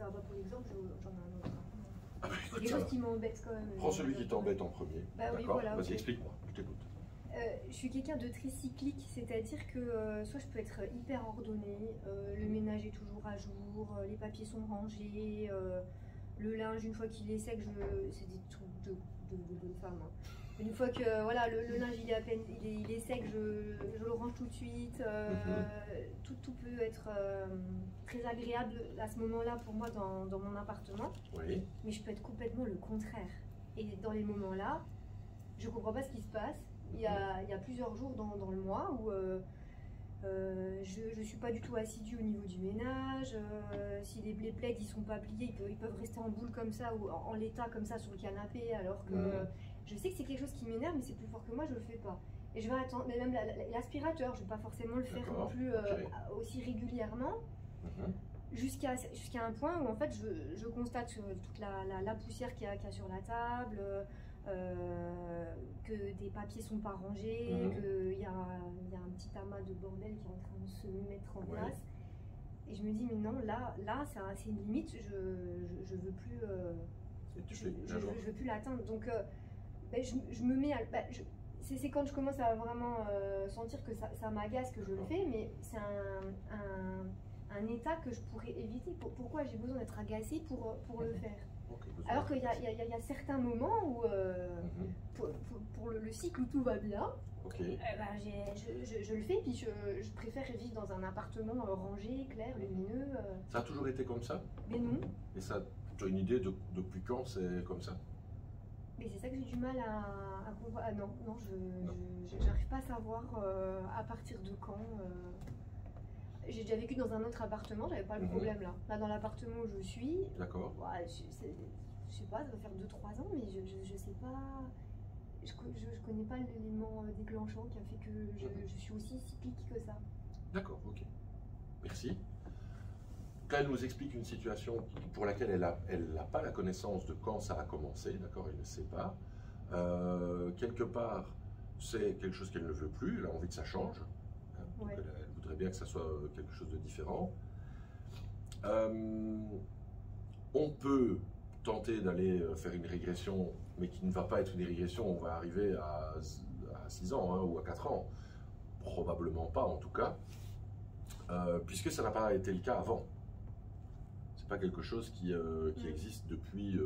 ça va pas pour l'exemple, j'en ai un autre. Ah bah, C'est quelque chose qui m'embête quand même. Prends celui qui t'embête en premier. Bah oui, D'accord. voilà. Vas-y, Okay. explique-moi, je t'écoute. Je suis quelqu'un de très cyclique, c'est-à-dire que soit je peux être hyper ordonnée, le ménage est toujours à jour, les papiers sont rangés, le linge, une fois qu'il est sec, c'est des trucs de bonne femme. Hein. Une fois que voilà, le linge il est à peine, il est sec, je le range tout de suite. Tout peut être très agréable à ce moment-là pour moi dans mon appartement. Oui. Mais je peux être complètement le contraire. Et dans les moments-là, je comprends pas ce qui se passe. Il y a plusieurs jours dans le mois où je ne suis pas du tout assidue au niveau du ménage. Si les plaids ils sont pas pliés, ils peuvent rester en boule comme ça ou en l'état comme ça sur le canapé, alors que je sais que c'est quelque chose qui m'énerve, mais c'est plus fort que moi, je le fais pas. Et je vais attendre, mais même l'aspirateur, je vais pas forcément le faire non plus aussi régulièrement. Jusqu'à un point où en fait je constate toute la poussière qu'il y a sur la table, que des papiers sont pas rangés, qu'il y a un petit amas de bordel qui est en train de se mettre en place. Et je me dis mais non, là c'est une limite, je veux plus je veux plus l'atteindre. Donc je me mets à, c'est quand je commence à vraiment sentir que ça m'agace que je le fais, mais c'est un état que je pourrais éviter. Pourquoi j'ai besoin d'être agacée pour le faire? Alors qu'il y a certains moments où, pour le cycle où tout va bien, je le fais, puis je préfère vivre dans un appartement rangé, clair, lumineux. Ça a toujours été comme ça? Mais non. Et ça, tu as une idée depuis quand c'est comme ça? Mais c'est ça que j'ai du mal à comprendre. Ah non, je n'arrive pas à savoir à partir de quand. J'ai déjà vécu dans un autre appartement, j'avais pas le problème là. Là, dans l'appartement où je suis, d'accord. Ouais, je sais pas, ça va faire 2-3 ans, mais je sais pas. Je connais pas l'élément déclenchant qui a fait que je suis aussi cyclique que ça. D'accord, ok. Merci. Quand elle nous explique une situation pour laquelle elle n'a pas la connaissance de quand ça a commencé, d'accord, elle ne sait pas. Quelque part, c'est quelque chose qu'elle ne veut plus, elle a envie que ça change. Donc elle voudrait bien que ça soit quelque chose de différent. On peut tenter d'aller faire une régression, mais qui ne va pas être une régression, on va arriver à 6 ans ou à 4 ans. Probablement pas en tout cas, puisque ça n'a pas été le cas avant. C'est pas quelque chose qui existe depuis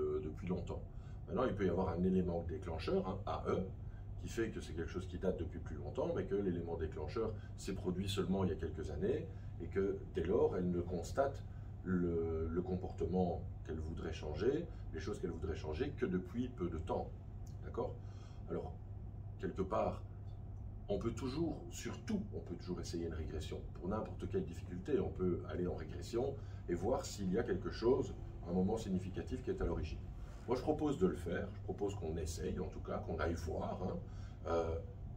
longtemps. Maintenant, il peut y avoir un élément déclencheur, un AE, qui fait que c'est quelque chose qui date depuis plus longtemps, mais que l'élément déclencheur s'est produit seulement il y a quelques années, et que dès lors, elle ne constate le comportement qu'elle voudrait changer, les choses qu'elle voudrait changer, que depuis peu de temps. D'accord? Alors, quelque part, on peut toujours, surtout, on peut toujours essayer une régression. Pour n'importe quelle difficulté, on peut aller en régression et voir s'il y a quelque chose, un moment significatif qui est à l'origine. Moi, je propose de le faire, je propose qu'on essaye, en tout cas, qu'on aille voir.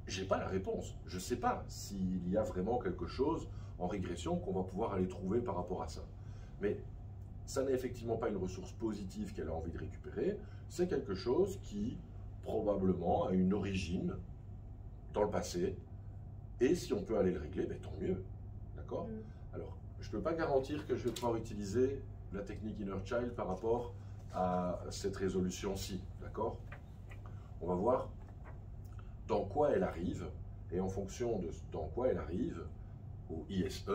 Je n'ai pas la réponse. Je ne sais pas s'il y a vraiment quelque chose en régression qu'on va pouvoir aller trouver par rapport à ça. Mais ça n'est effectivement pas une ressource positive qu'elle a envie de récupérer. C'est quelque chose qui, probablement, a une origine dans le passé. Et si on peut aller le régler, ben, tant mieux. D'accord? Alors, je ne peux pas garantir que je vais pouvoir utiliser la technique Inner Child par rapport à cette résolution-ci, d'accord? On va voir dans quoi elle arrive, et en fonction de dans quoi elle arrive, ou ISE,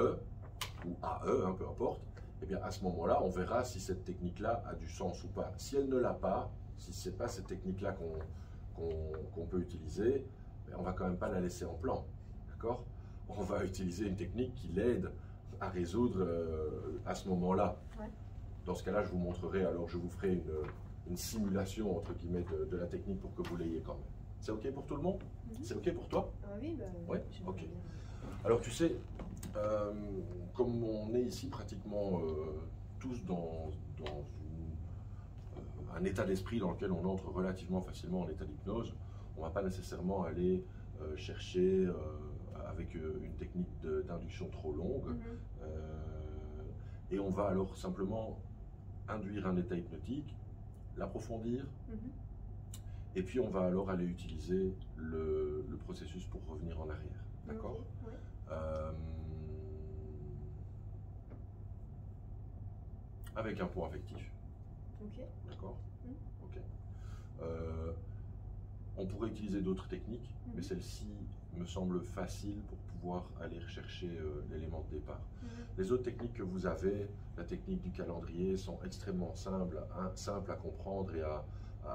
ou AE, peu importe, et bien à ce moment-là, on verra si cette technique-là a du sens ou pas. Si elle ne l'a pas, si ce n'est pas cette technique-là qu'on peut utiliser, ben on ne va quand même pas la laisser en plan, d'accord? On va utiliser une technique qui l'aide à résoudre à ce moment-là. Ouais. Dans ce cas-là, je vous montrerai, alors je vous ferai une simulation, entre guillemets, de la technique pour que vous l'ayez quand même. C'est OK pour tout le monde? C'est OK pour toi? Oui, bah, ouais, OK. Bien. Alors tu sais, comme on est ici pratiquement tous dans un état d'esprit dans lequel on entre relativement facilement en état d'hypnose, on ne va pas nécessairement aller chercher avec une technique d'induction trop longue. Et on va alors simplement induire un état hypnotique, l'approfondir, et puis on va alors aller utiliser le processus pour revenir en arrière. D'accord? avec un point affectif. Ok. D'accord. Ok. On pourrait utiliser d'autres techniques, mais celle-ci me semble facile pour pouvoir aller rechercher l'élément de départ. Les autres techniques que vous avez, la technique du calendrier, sont extrêmement simples à comprendre et à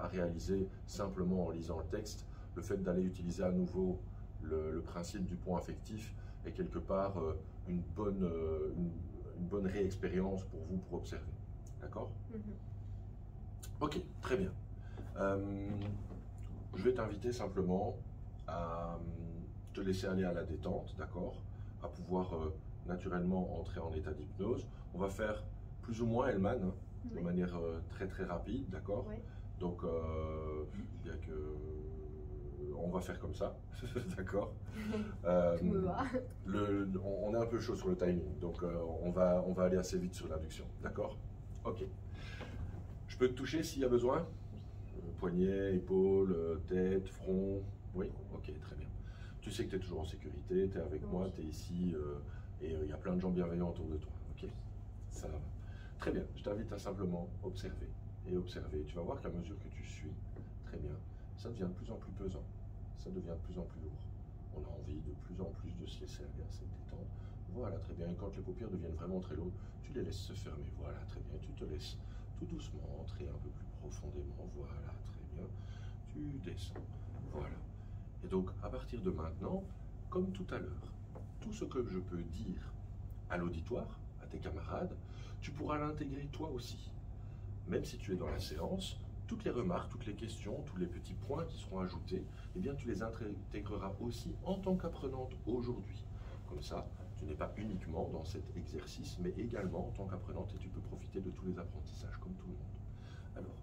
réaliser simplement en lisant le texte. Le fait d'aller utiliser à nouveau le principe du point affectif est quelque part une bonne réexpérience pour vous pour observer. D'accord? Ok, très bien. Je vais t'inviter simplement à te laisser aller à la détente, d'accord? À pouvoir naturellement entrer en état d'hypnose. On va faire plus ou moins Hellman, hein, de manière très très rapide, d'accord? Donc, bien que on va faire comme ça, d'accord? Tout me va. On est un peu chaud sur le timing, donc on va aller assez vite sur l'induction, d'accord? Ok. Je peux te toucher s'il y a besoin? Poignet, épaule, tête, front. Oui, ok, très bien. Tu sais que tu es toujours en sécurité, tu es avec moi, tu es ici, et il y a plein de gens bienveillants autour de toi. Ok, ça va. Très bien, je t'invite à simplement observer et observer. Tu vas voir qu'à mesure que tu suis, très bien, ça devient de plus en plus pesant, ça devient de plus en plus lourd. On a envie de plus en plus de se laisser aller à cette détente. Voilà, très bien. Et quand les paupières deviennent vraiment très lourdes, tu les laisses se fermer. Voilà, très bien. Tu te laisses tout doucement entrer un peu plus profondément. Voilà, très bien. Tu descends. Voilà. Et donc, à partir de maintenant, comme tout à l'heure, tout ce que je peux dire à l'auditoire, à tes camarades, tu pourras l'intégrer toi aussi. Même si tu es dans la séance, toutes les remarques, toutes les questions, tous les petits points qui seront ajoutés, eh bien, tu les intégreras aussi en tant qu'apprenante aujourd'hui. Comme ça, tu n'es pas uniquement dans cet exercice, mais également en tant qu'apprenante et tu peux profiter de tous les apprentissages comme tout le monde. Alors,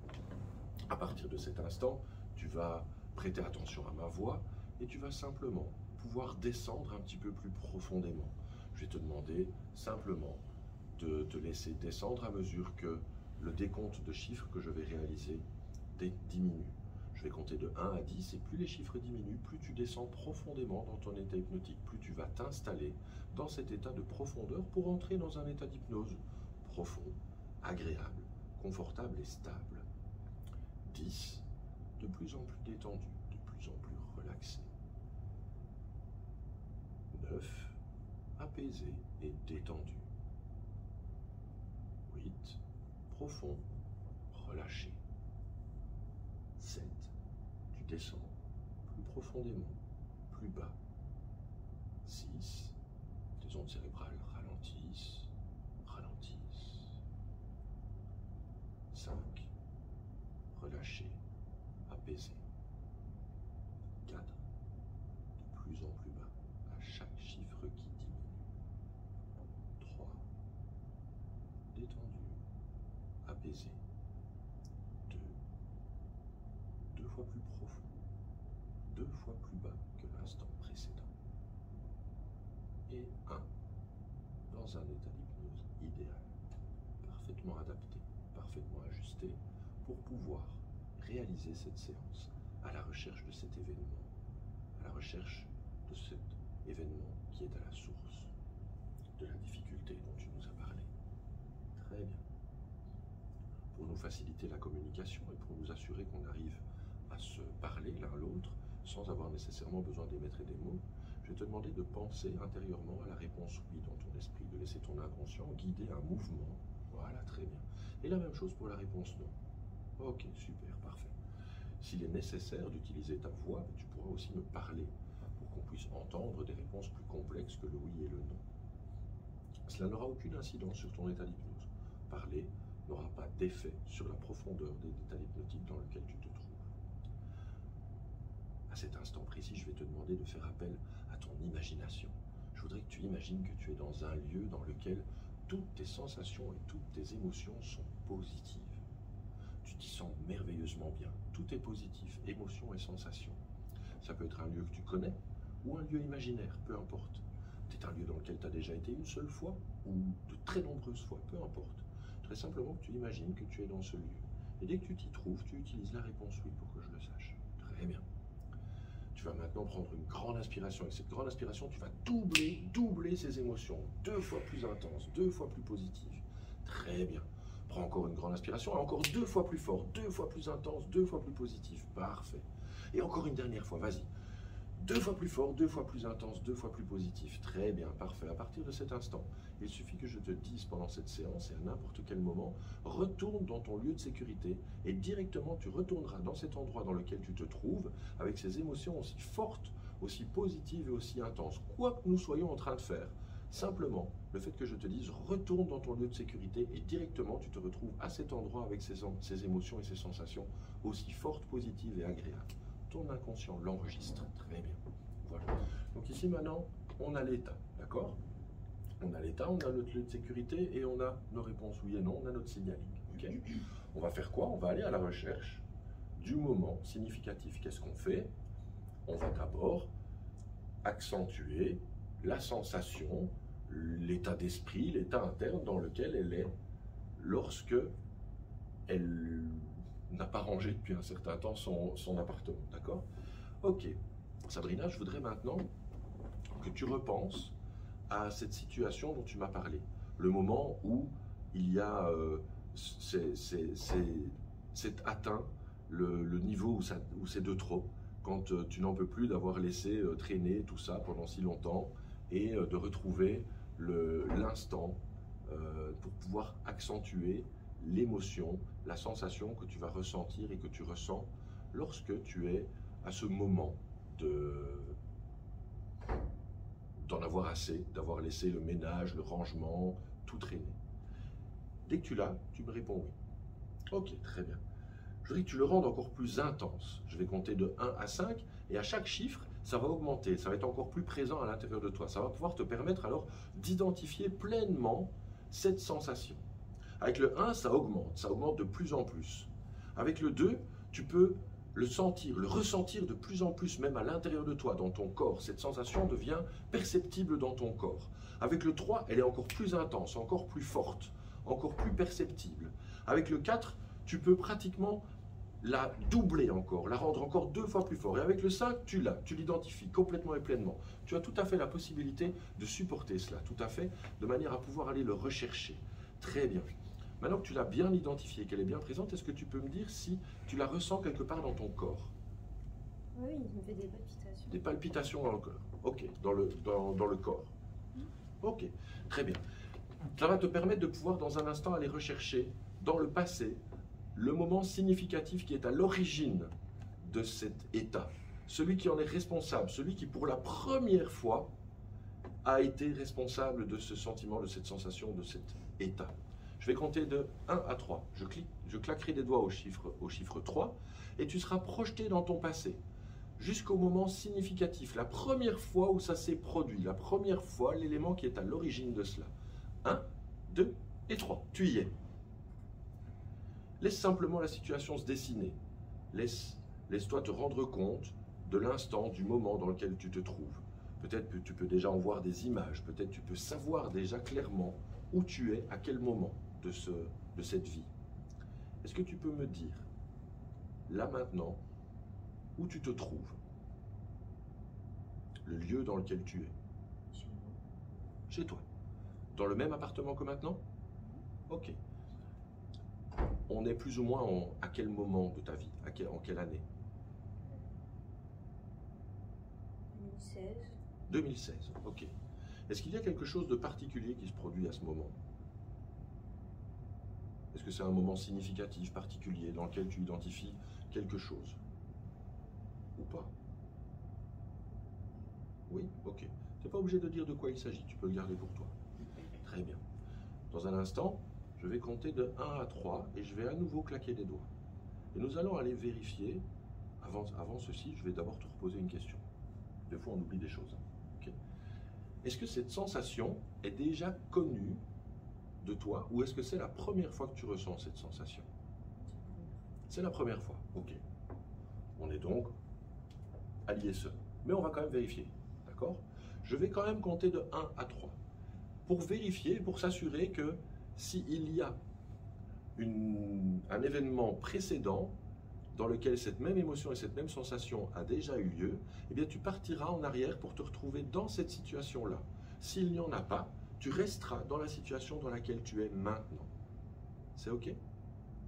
à partir de cet instant, tu vas prêter attention à ma voix et tu vas simplement pouvoir descendre un petit peu plus profondément. Je vais te demander simplement de te laisser descendre à mesure que le décompte de chiffres que je vais réaliser diminue. Je vais compter de 1 à 10 et plus les chiffres diminuent, plus tu descends profondément dans ton état hypnotique, plus tu vas t'installer dans cet état de profondeur pour entrer dans un état d'hypnose profond, agréable, confortable et stable. 10, de plus en plus détendu, de plus en plus relaxé. 9, apaisé et détendu. 8, profond, relâché. 7, tu descends plus profondément, plus bas. 6, tes ondes cérébrales ralentissent, ralentissent. 5, relâché, apaisé. 4, de plus en plus bas, à chaque chiffre qui diminue. 3, détendu, apaisé. 2, deux fois plus profond, 2 fois plus bas que l'instant précédent. Et 1, dans un état d'hypnose idéal, parfaitement adapté, parfaitement ajusté pour pouvoir réaliser cette séance à la recherche de cet événement, à la recherche de cet événement qui est à la source de la difficulté dont tu nous as parlé. Très bien. Pour nous faciliter la communication et pour nous assurer qu'on arrive à se parler l'un l'autre sans avoir nécessairement besoin d'émettre des mots, je vais te demander de penser intérieurement à la réponse oui dans ton esprit, de laisser ton inconscient guider un mouvement. Voilà, très bien. Et la même chose pour la réponse non. Ok, super, parfait. S'il est nécessaire d'utiliser ta voix, tu pourras aussi me parler pour qu'on puisse entendre des réponses plus complexes que le oui et le non. Cela n'aura aucune incidence sur ton état d'hypnose. Parler n'aura pas d'effet sur la profondeur de l'état hypnotique dans lequel tu te trouves. À cet instant précis, je vais te demander de faire appel à ton imagination. Je voudrais que tu imagines que tu es dans un lieu dans lequel toutes tes sensations et toutes tes émotions sont positives. Tu t'y sens merveilleusement bien. Tout est positif, émotions et sensations. Ça peut être un lieu que tu connais ou un lieu imaginaire, peu importe. C'est un lieu dans lequel tu as déjà été une seule fois ou de très nombreuses fois, peu importe. Très simplement que tu imagines que tu es dans ce lieu. Et dès que tu t'y trouves, tu utilises la réponse oui pour que je le sache. Très bien. Tu vas maintenant prendre une grande inspiration. Avec cette grande inspiration, tu vas doubler ces émotions. 2 fois plus intenses, 2 fois plus positives. Très bien. Prends encore une grande inspiration, et encore 2 fois plus fort, 2 fois plus intense, 2 fois plus positif. Parfait. Et encore une dernière fois, vas-y. 2 fois plus fort, 2 fois plus intense, 2 fois plus positif. Très bien, parfait. À partir de cet instant, il suffit que je te dise pendant cette séance et à n'importe quel moment, retourne dans ton lieu de sécurité et directement tu retourneras dans cet endroit dans lequel tu te trouves avec ces émotions aussi fortes, aussi positives et aussi intenses. Quoi que nous soyons en train de faire, simplement, le fait que je te dise retourne dans ton lieu de sécurité et directement tu te retrouves à cet endroit avec ces émotions et ces sensations aussi fortes, positives et agréables. Ton inconscient l'enregistre. Très bien. Voilà. Donc ici maintenant, on a l'état, d'accord? On a l'état, on a notre lieu de sécurité et on a nos réponses oui et non, on a notre signaling. Okay. On va faire quoi? On va aller à la recherche du moment significatif. Qu'est-ce qu'on fait? On va d'abord accentuer la sensation, l'état d'esprit, l'état interne dans lequel elle est lorsque elle n'a pas rangé depuis un certain temps son appartement, d'accord? Ok, Sabrina, je voudrais maintenant que tu repenses à cette situation dont tu m'as parlé, le moment où il y a c'est atteint le niveau où c'est de trop, quand tu n'en peux plus d'avoir laissé traîner tout ça pendant si longtemps et de retrouver l'instant pour pouvoir accentuer l'émotion, la sensation que tu vas ressentir et que tu ressens lorsque tu es à ce moment d'en avoir assez, d'avoir laissé le ménage, le rangement, tout traîner. Dès que tu l'as, tu me réponds oui. Ok, très bien. Je voudrais que tu le rendes encore plus intense. Je vais compter de 1 à 5 et à chaque chiffre, ça va augmenter, ça va être encore plus présent à l'intérieur de toi. Ça va pouvoir te permettre alors d'identifier pleinement cette sensation. Avec le 1, ça augmente de plus en plus. Avec le 2, tu peux le sentir, le ressentir de plus en plus, même à l'intérieur de toi, dans ton corps. Cette sensation devient perceptible dans ton corps. Avec le 3, elle est encore plus intense, encore plus forte, encore plus perceptible. Avec le 4, tu peux pratiquement la doubler encore, la rendre encore 2 fois plus fort. Et avec le 5, tu l'identifies complètement et pleinement. Tu as tout à fait la possibilité de supporter cela, tout à fait, de manière à pouvoir aller le rechercher. Très bien. Maintenant que tu l'as bien identifiée, qu'elle est bien présente, est-ce que tu peux me dire si tu la ressens quelque part dans ton corps? Oui, il me fait des palpitations. Des palpitations dans le corps. Ok, dans le corps. Ok, très bien. Ça va te permettre de pouvoir dans un instant aller rechercher dans le passé le moment significatif qui est à l'origine de cet état. Celui qui en est responsable, celui qui pour la première fois a été responsable de ce sentiment, de cette sensation, de cet état. Je vais compter de 1 à 3. Je claquerai des doigts au chiffre 3 et tu seras projeté dans ton passé jusqu'au moment significatif, la première fois où ça s'est produit, la première fois, l'élément qui est à l'origine de cela. 1, 2 et 3. Tu y es. Laisse simplement la situation se dessiner. Laisse-toi te rendre compte de l'instant, du moment dans lequel tu te trouves. Peut-être que tu peux déjà en voir des images, peut-être tu peux savoir déjà clairement où tu es, à quel moment de cette vie. Est-ce que tu peux me dire, là maintenant, où tu te trouves? Le lieu dans lequel tu es? Chez toi. Dans le même appartement que maintenant? Ok. On est plus ou moins à quel moment de ta vie? En quelle année? 2016. 2016, ok. Est-ce qu'il y a quelque chose de particulier qui se produit à ce moment? Est-ce que c'est un moment significatif, particulier, dans lequel tu identifies quelque chose? Ou pas? Oui, ok. Tu n'es pas obligé de dire de quoi il s'agit, tu peux le garder pour toi. Très bien. Dans un instant, je vais compter de 1 à 3 et je vais à nouveau claquer des doigts. Et nous allons aller vérifier, avant ceci, je vais d'abord te reposer une question. Des fois, on oublie des choses. Okay. Est-ce que cette sensation est déjà connue de toi ou est-ce que c'est la première fois que tu ressens cette sensation? C'est la première fois, ok. On est donc alliés seuls. Mais on va quand même vérifier, d'accord? Je vais quand même compter de 1 à 3 pour vérifier, pour s'assurer que s'il y a un événement précédent dans lequel cette même émotion et cette même sensation a déjà eu lieu, eh bien tu partiras en arrière pour te retrouver dans cette situation-là. S'il n'y en a pas, tu resteras dans la situation dans laquelle tu es maintenant. C'est OK?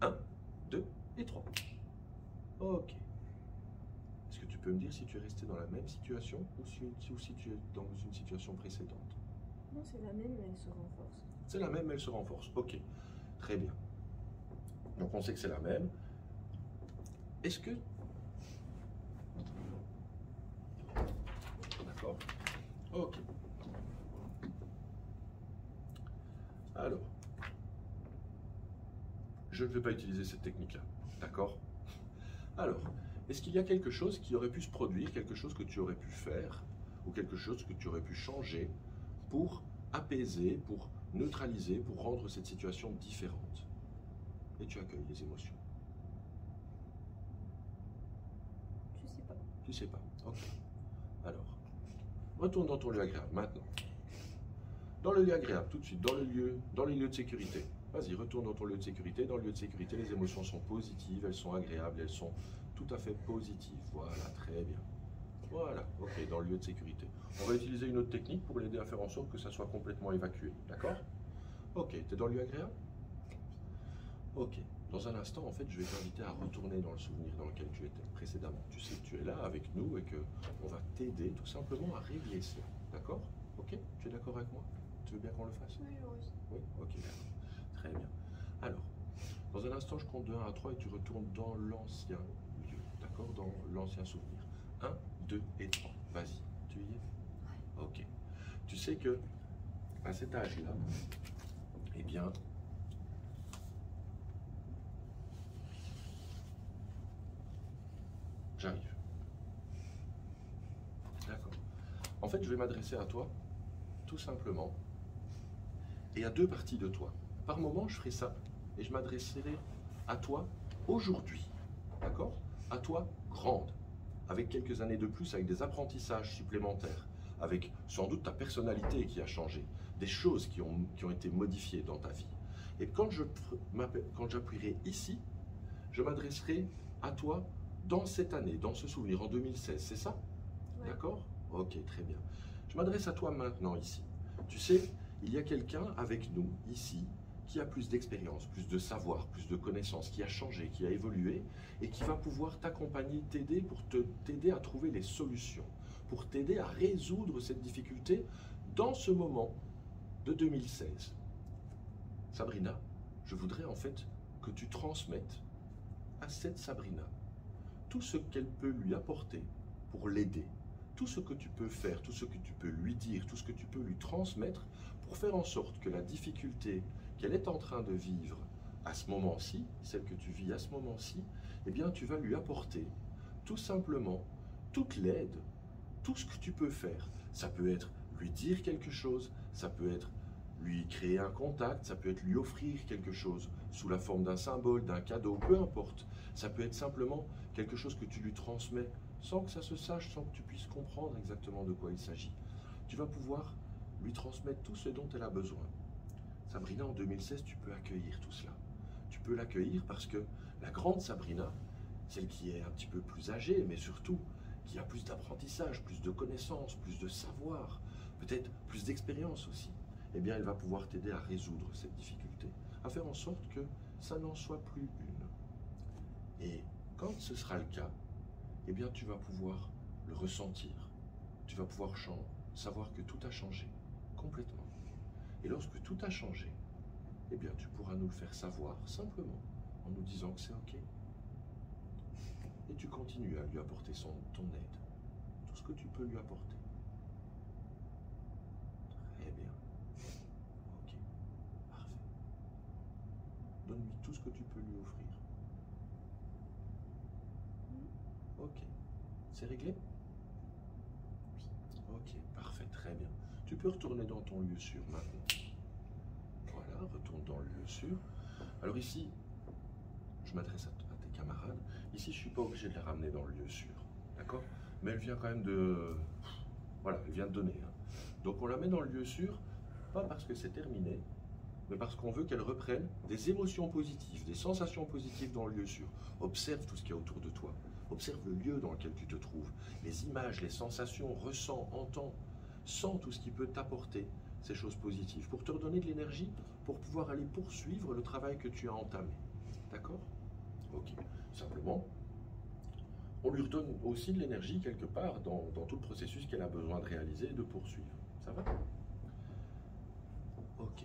1, 2 et 3. OK. Est-ce que tu peux me dire si tu es resté dans la même situation ou si tu es dans une situation précédente? Non, c'est la même, mais elle se renforce. C'est la même, mais elle se renforce. OK. Très bien. Donc on sait que c'est la même. Est-ce que... D'accord. OK. Alors, je ne vais pas utiliser cette technique-là. D'accord? Alors, est-ce qu'il y a quelque chose qui aurait pu se produire, quelque chose que tu aurais pu faire, ou quelque chose que tu aurais pu changer pour apaiser, pour neutraliser, pour rendre cette situation différente? Et tu accueilles les émotions. Je sais pas. Tu sais pas. Ok. Alors, retourne dans ton lieu agréable maintenant. Dans le lieu agréable, tout de suite, dans les lieux de sécurité. Vas-y, retourne dans ton lieu de sécurité. Dans le lieu de sécurité, les émotions sont positives, elles sont agréables, elles sont tout à fait positives. Voilà, très bien. Voilà, ok, dans le lieu de sécurité. On va utiliser une autre technique pour l'aider à faire en sorte que ça soit complètement évacué. D'accord? Ok, tu es dans le lieu agréable? Ok. Dans un instant, en fait, je vais t'inviter à retourner dans le souvenir dans lequel tu étais précédemment. Tu sais que tu es là avec nous et qu'on va t'aider tout simplement à régler cela. D'accord? Ok? Tu es d'accord avec moi? Tu veux bien qu'on le fasse? Oui, Rose. Oui? Ok, d'accord. Très bien. Alors, dans un instant, je compte de 1 à 3 et tu retournes dans l'ancien lieu. D'accord? Dans l'ancien souvenir. 1, 2 et 3. Vas-y. Tu y es? Ok. Tu sais que à cet âge-là, eh bien, j'arrive. D'accord. En fait, je vais m'adresser à toi, tout simplement, et à deux parties de toi. Par moment, je ferai ça, et je m'adresserai à toi aujourd'hui. D'accord? À toi, grande, avec quelques années de plus, avec des apprentissages supplémentaires, avec sans doute ta personnalité qui a changé, des choses qui ont été modifiées dans ta vie. Et quand j'appuierai ici, je m'adresserai à toi dans cette année, dans ce souvenir, en 2016, c'est ça? Ouais. D'accord? Ok, très bien. Je m'adresse à toi maintenant ici. Tu sais, il y a quelqu'un avec nous ici qui a plus d'expérience, plus de savoir, plus de connaissances, qui a changé, qui a évolué et qui va pouvoir t'accompagner, t'aider pour t'aider à trouver les solutions, pour t'aider à résoudre cette difficulté dans ce moment de 2016. Sabrina, je voudrais en fait que tu transmettes à cette Sabrina tout ce qu'elle peut lui apporter pour l'aider, tout ce que tu peux faire, tout ce que tu peux lui dire, tout ce que tu peux lui transmettre pour faire en sorte que la difficulté qu'elle est en train de vivre à ce moment-ci, celle que tu vis à ce moment-ci, eh bien tu vas lui apporter tout simplement toute l'aide, tout ce que tu peux faire. Ça peut être lui dire quelque chose, ça peut être lui créer un contact, ça peut être lui offrir quelque chose sous la forme d'un symbole, d'un cadeau, peu importe. Ça peut être simplement quelque chose que tu lui transmets sans que ça se sache, sans que tu puisses comprendre exactement de quoi il s'agit. Tu vas pouvoir lui transmettre tout ce dont elle a besoin. Sabrina, en 2016, tu peux accueillir tout cela. Tu peux l'accueillir parce que la grande Sabrina, celle qui est un petit peu plus âgée, mais surtout qui a plus d'apprentissage, plus de connaissances, plus de savoir, peut-être plus d'expérience aussi, eh bien, elle va pouvoir t'aider à résoudre cette difficulté, à faire en sorte que ça n'en soit plus une. Et quand ce sera le cas, eh bien, tu vas pouvoir le ressentir. Tu vas pouvoir savoir que tout a changé, complètement. Et lorsque tout a changé, eh bien, tu pourras nous le faire savoir simplement en nous disant que c'est OK. Et tu continues à lui apporter ton aide, tout ce que tu peux lui apporter. Très bien. OK, parfait. Donne-lui tout ce que tu peux lui offrir. OK. C'est réglé? Oui. OK, parfait, très bien. Tu peux retourner dans ton lieu sûr maintenant. Voilà, retourne dans le lieu sûr. Alors ici, je m'adresse à tes camarades. Ici, je ne suis pas obligé de les ramener dans le lieu sûr, d'accord? Mais elle vient quand même de... Voilà, elle vient de donner. Hein. Donc on la met dans le lieu sûr, pas parce que c'est terminé, mais parce qu'on veut qu'elle reprenne des émotions positives, des sensations positives dans le lieu sûr. Observe tout ce qu'il y a autour de toi. Observe le lieu dans lequel tu te trouves, les images, les sensations, ressens, entends, sens tout ce qui peut t'apporter ces choses positives, pour te redonner de l'énergie, pour pouvoir aller poursuivre le travail que tu as entamé. D'accord? Ok. Simplement, on lui redonne aussi de l'énergie quelque part dans tout le processus qu'elle a besoin de réaliser et de poursuivre. Ça va? Ok.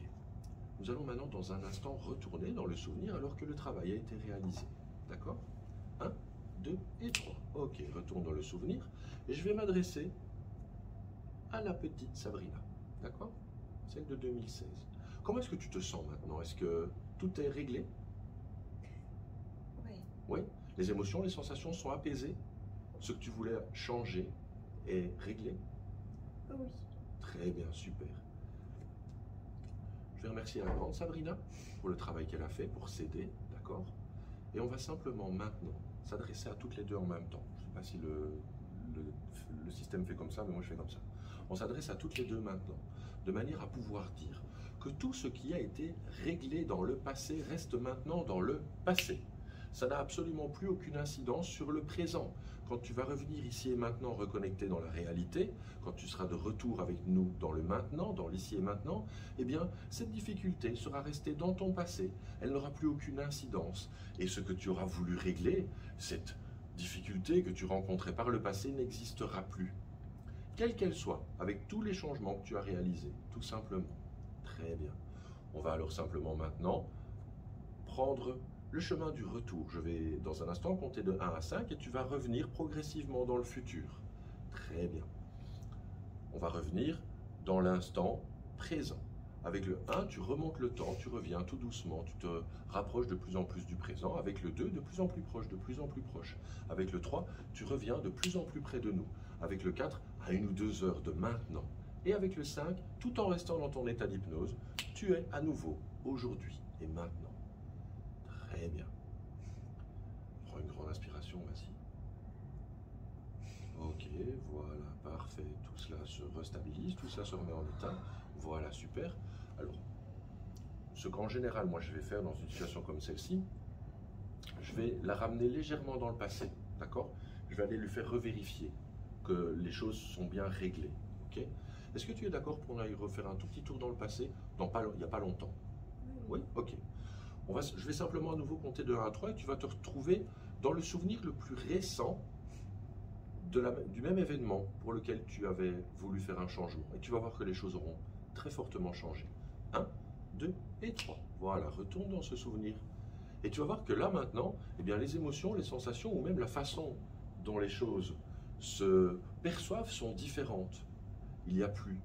Nous allons maintenant dans un instant retourner dans le souvenir alors que le travail a été réalisé. D'accord? 1, 2 et 3. Ok, retourne dans le souvenir. Et je vais m'adresser à la petite Sabrina. D'accord? Celle de 2016. Comment est-ce que tu te sens maintenant? Est-ce que tout est réglé? Oui. Oui? Les émotions, les sensations sont apaisées? Ce que tu voulais changer est réglé? Oui. Très bien, super. Je vais remercier la grande Sabrina pour le travail qu'elle a fait, pour s'aider, d'accord? Et on va simplement maintenant s'adresser à toutes les deux en même temps. Je ne sais pas si le système fait comme ça, mais moi je fais comme ça. On s'adresse à toutes les deux maintenant, de manière à pouvoir dire que tout ce qui a été réglé dans le passé reste maintenant dans le passé. Ça n'a absolument plus aucune incidence sur le présent. Quand tu vas revenir ici et maintenant reconnecté dans la réalité, quand tu seras de retour avec nous dans le maintenant, dans l'ici et maintenant, eh bien, cette difficulté sera restée dans ton passé. Elle n'aura plus aucune incidence. Et ce que tu auras voulu régler, cette difficulté que tu rencontrais par le passé n'existera plus. Quelle qu'elle soit, avec tous les changements que tu as réalisés, tout simplement. Très bien. On va alors simplement maintenant prendre le chemin du retour. Je vais dans un instant compter de 1 à 5 et tu vas revenir progressivement dans le futur. Très bien. On va revenir dans l'instant présent. Avec le 1, tu remontes le temps, tu reviens tout doucement, tu te rapproches de plus en plus du présent. Avec le 2, de plus en plus proche, de plus en plus proche. Avec le 3, tu reviens de plus en plus près de nous. Avec le 4, à 1 ou 2 heures de maintenant. Et avec le 5, tout en restant dans ton état d'hypnose, tu es à nouveau aujourd'hui et maintenant. Très bien. Prends une grande inspiration, vas-y. Ok, voilà, parfait. Tout cela se restabilise, tout cela se remet en état. Voilà, super. Alors, ce qu'en général, moi, je vais faire dans une situation comme celle-ci, je vais la ramener légèrement dans le passé, d'accord? Je vais aller lui faire revérifier que les choses sont bien réglées, ok? Est-ce que tu es d'accord pour aller refaire un tout petit tour dans le passé, il n'y a pas longtemps? Oui, ok. Je vais simplement à nouveau compter de 1 à 3 et tu vas te retrouver dans le souvenir le plus récent du même événement pour lequel tu avais voulu faire un changement. Et tu vas voir que les choses auront très fortement changé. 1, 2 et 3. Voilà, retourne dans ce souvenir. Et tu vas voir que là maintenant, eh bien, les émotions, les sensations ou même la façon dont les choses se perçoivent sont différentes. Il n'y a plus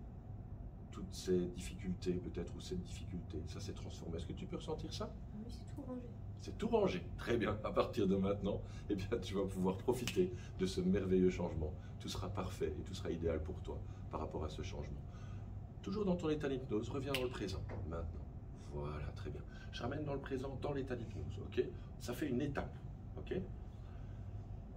toutes ces difficultés peut-être ou cette difficulté. Ça s'est transformé. Est-ce que tu peux ressentir ça? Oui, c'est tout rangé. C'est tout rangé. Très bien. À partir de maintenant, eh bien, tu vas pouvoir profiter de ce merveilleux changement. Tout sera parfait et tout sera idéal pour toi par rapport à ce changement. Toujours dans ton état d'hypnose, reviens dans le présent, maintenant. Voilà, très bien. Je ramène dans le présent, dans l'état d'hypnose, ok? Ça fait une étape, ok?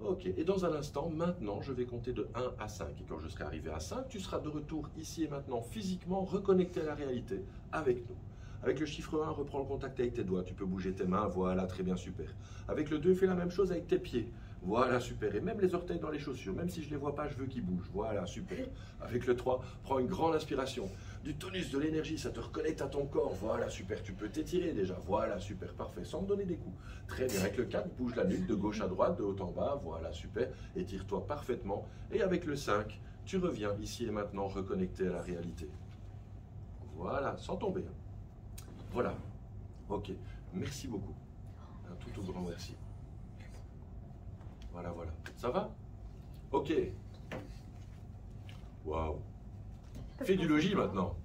Ok, et dans un instant, maintenant, je vais compter de 1 à 5. Et quand je serai arrivé à 5, tu seras de retour ici et maintenant, physiquement, reconnecté à la réalité, avec nous. Avec le chiffre 1, reprends le contact avec tes doigts. Tu peux bouger tes mains, voilà, très bien, super. Avec le 2, fais la même chose avec tes pieds. Voilà, super. Et même les orteils dans les chaussures, même si je ne les vois pas, je veux qu'ils bougent. Voilà, super. Avec le 3, prends une grande inspiration. Du tonus, de l'énergie, ça te reconnecte à ton corps. Voilà, super. Tu peux t'étirer déjà. Voilà, super, parfait. Sans me donner des coups. Très bien. Avec le 4, bouge la nuque de gauche à droite, de haut en bas. Voilà, super. Étire-toi parfaitement. Et avec le 5, tu reviens ici et maintenant reconnecté à la réalité. Voilà, sans tomber. Voilà. Ok. Merci beaucoup. Un tout grand merci. Voilà, voilà. Ça va? Ok. Waouh. Fais du logis maintenant.